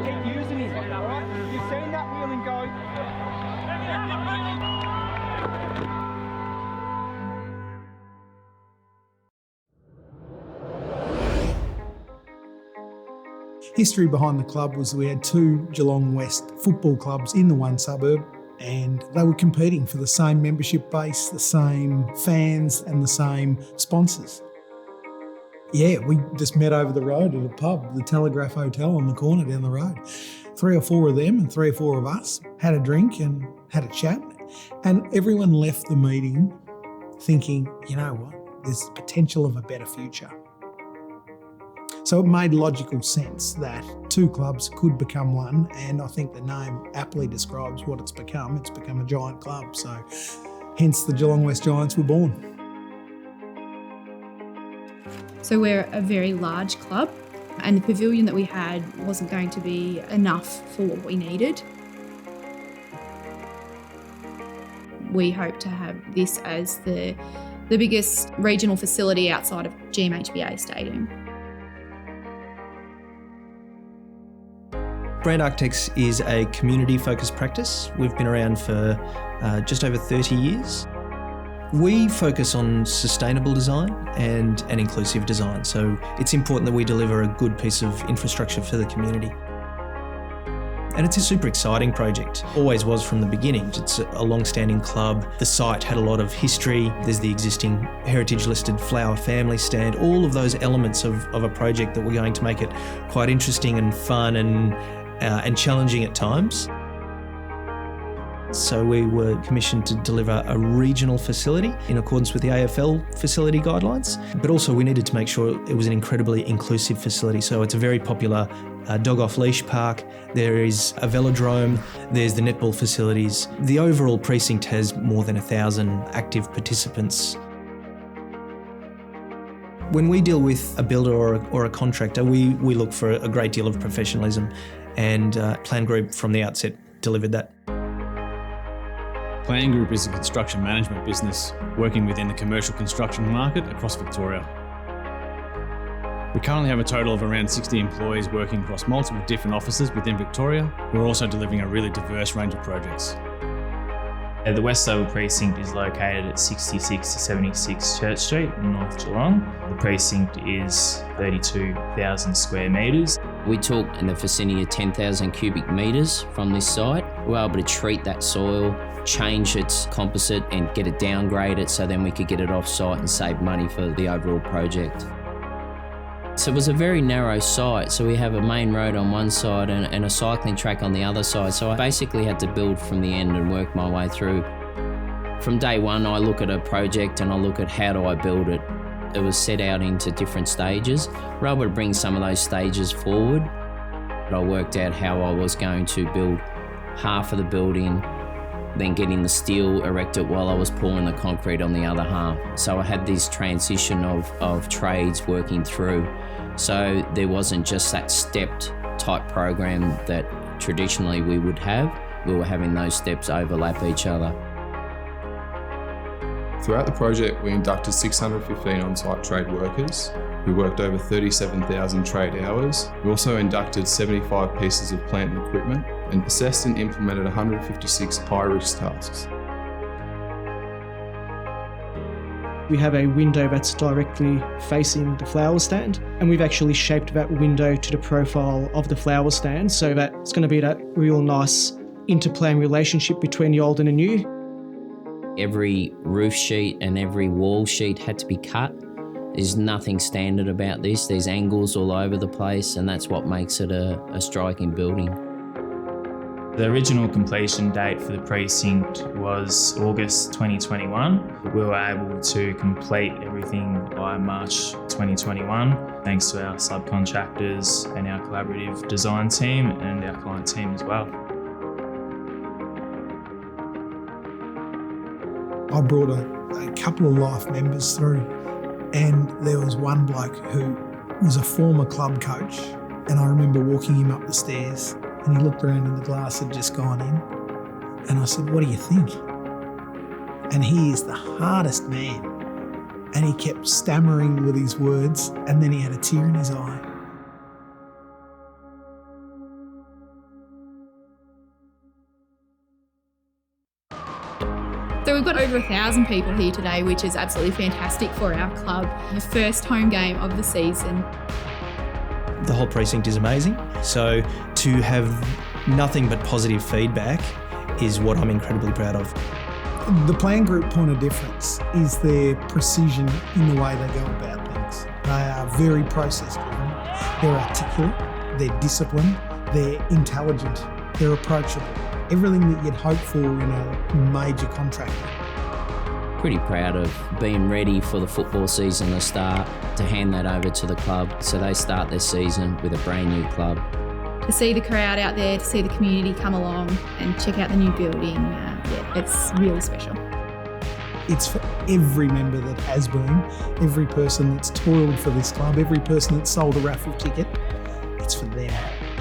Keep using him, all right? You've seen that wheeling go. History behind the club was we had two Geelong West football clubs in the one suburb, and they were competing for the same membership base, the same fans and the same sponsors. Yeah, we just met over the road at a pub, the Telegraph Hotel on the corner down the road. 3 or 4 of them and 3 or 4 of us had a drink and had a chat, and everyone left the meeting thinking, you know what, there's potential of a better future. So it made logical sense that two clubs could become one, and I think the name aptly describes what it's become. It's become a giant club, so hence the Geelong West Giants were born. So we're a very large club, and the pavilion that we had wasn't going to be enough for what we needed. We hope to have this as the biggest regional facility outside of GMHBA Stadium. Brand Architects is a community-focused practice. We've been around for just over 30 years. We focus on sustainable design and an inclusive design, so it's important that we deliver a good piece of infrastructure for the community. And it's a super exciting project, always was from the beginning. It's a long-standing club. The site had a lot of history. There's the existing heritage-listed flower family stand, all of those elements of a project that we're going to make it quite interesting and fun and challenging at times. So we were commissioned to deliver a regional facility in accordance with the AFL facility guidelines, but also we needed to make sure it was an incredibly inclusive facility. So it's a very popular dog off-leash park, there is a velodrome, there's the netball facilities. The overall precinct has more than 1,000 active participants. When we deal with a builder or a contractor, we look for a great deal of professionalism, and Plan Group from the outset delivered that. Plan Group is a construction management business working within the commercial construction market across Victoria. We currently have a total of around 60 employees working across multiple different offices within Victoria. We're also delivering a really diverse range of projects. The West Oval Precinct is located at 66 to 76 Church Street in North Geelong. The precinct is 32,000 square metres. We took in the vicinity of 10,000 cubic metres from this site. We were able to treat that soil, change its composite and get it downgraded so then we could get it off site and save money for the overall project. So it was a very narrow site, so we have a main road on one side and a cycling track on the other side, so I basically had to build from the end and work my way through. From day one, I look at a project and I look at how do I build it. It was set out into different stages. We're able to bring some of those stages forward. I worked out how I was going to build half of the building, then getting the steel erected while I was pouring the concrete on the other half. So I had this transition of trades working through. So there wasn't just that stepped type program that traditionally we would have. We were having those steps overlap each other. Throughout the project, we inducted 615 on-site trade workers. We worked over 37,000 trade hours. We also inducted 75 pieces of plant and equipment and assessed and implemented 156 high-risk tasks. We have a window that's directly facing the flower stand, and we've actually shaped that window to the profile of the flower stand so that it's going to be that real nice interplaying relationship between the old and the new. Every roof sheet and every wall sheet had to be cut. There's nothing standard about this. There's angles all over the place, and that's what makes it a striking building. The original completion date for the precinct was August 2021. We were able to complete everything by March 2021, thanks to our subcontractors and our collaborative design team and our client team as well. I brought a couple of life members through, and there was one bloke who was a former club coach, and I remember walking him up the stairs and he looked around and the glass had just gone in, and I said, "What do you think?" And he is the hardest man. And he kept stammering with his words, and then he had a tear in his eye. So we've got over 1,000 people here today, which is absolutely fantastic for our club. The first home game of the season. The whole precinct is amazing. So to have nothing but positive feedback is what I'm incredibly proud of. The plan group point of difference is their precision in the way they go about things. They are very process driven, they're articulate, they're disciplined, they're intelligent, they're approachable. Everything that you'd hope for in a major contractor. Pretty proud of being ready for the football season to start, to hand that over to the club so they start their season with a brand new club. To see the crowd out there, to see the community come along and check out the new building, it's really special. It's for every member that has been, every person that's toiled for this club, every person that's sold a raffle ticket. It's for them.